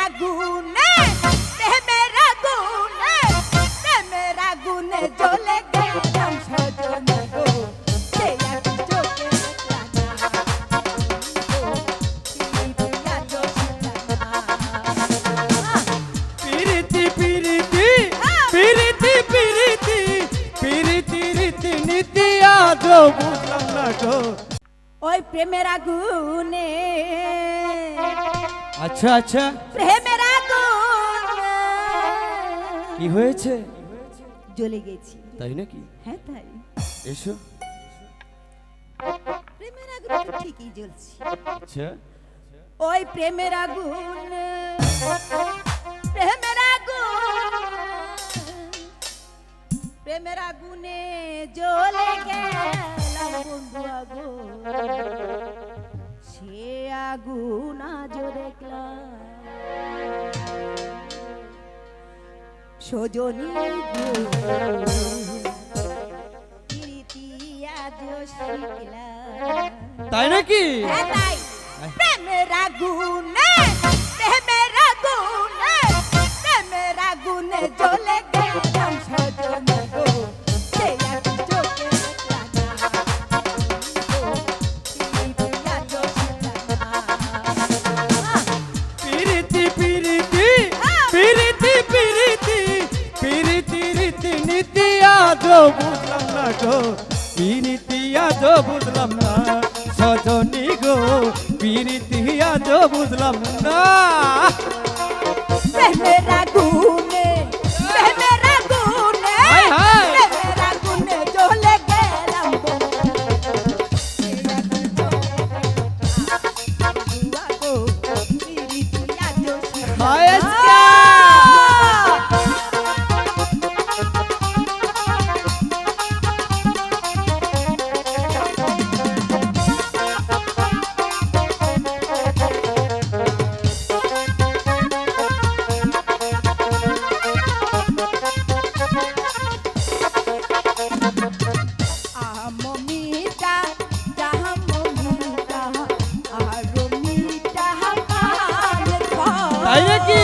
আগুনে প্রেমের আগুনে জ্বলে গেলাম সজনী গো সে আগুন চোখে পিরিতি পিরিতি পিরিতি পিরিতি পিরিতি রীতি নীতি আজ বুঝলাম না গো। ওই প্রেমের আগুনে আচ্ছা আচ্ছা প্রেমের আগুন কি হয়েছে? জ্বলে গেছি। তাই নাকি? হ্যাঁ তাই। এসো। প্রেমের আগুন তো ঠিকই জ্বলছে। আচ্ছা ওই প্রেমের আগুন প্রেমের আগুন প্রেমের আগুনে জ্বলে গেলাম বন্ধু আগুন সে আগুন আজ দেখলাম সজনী গো প্রীতি আজ শিখলাম। তাই নাকি? হ্যাঁ তাই। প্রেমের আগুনে প্রেমের আগুনে জ্বলে গেলাম সজনী গো সে আগুন চোখে দেখলাম পিরিতি পিরিতি পিরিতি পিরিতি পিরিতি রীতি নীতি আজ বুঝলাম না গো। পিরিতি আজ বুঝলাম না সজনী গো পিরিতি আজ বুঝলাম না। প্রেমের আগুনে প্রেমের আগুনে হায় হায়। প্রেমের আগুনে জ্বলে গেলাম হায় তাই নাকি?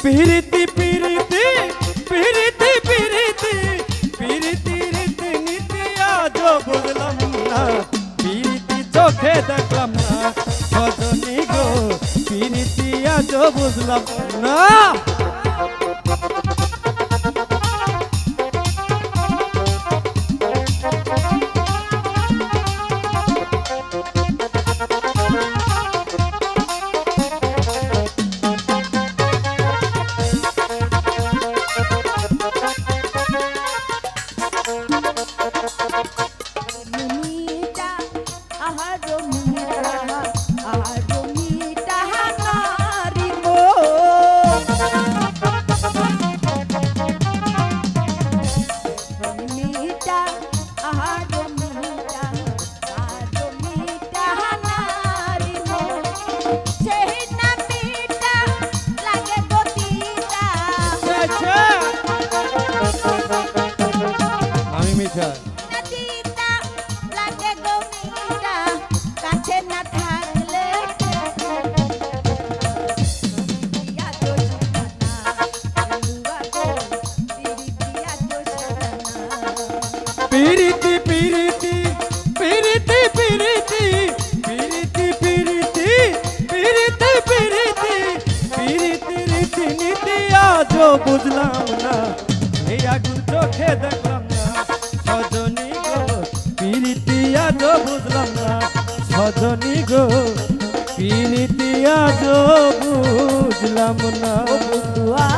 পিরিতি পিরিতি পিরিতি পিরিতি পিরিতি রীতি নীতি আজ বুঝলাম না। পিরিতি চোখে দেখলাম না সজনী গো পিরিতি আজ বুঝলাম না। আমি মিঠা কাছে না থাকলে পিরিতি পিরিতি পিরিতি পিরিতি পিরিতি পিরিতি পিরিতি পিরিতি পিরিতি রীতি নীতি আজ বুঝলাম না। এই আগুন চোখে দেখলাম না সজনী গো পিরিতি আজ বুঝলাম না সজনী গো পিরিতি আজ বুঝলাম না। বন্ধুয়া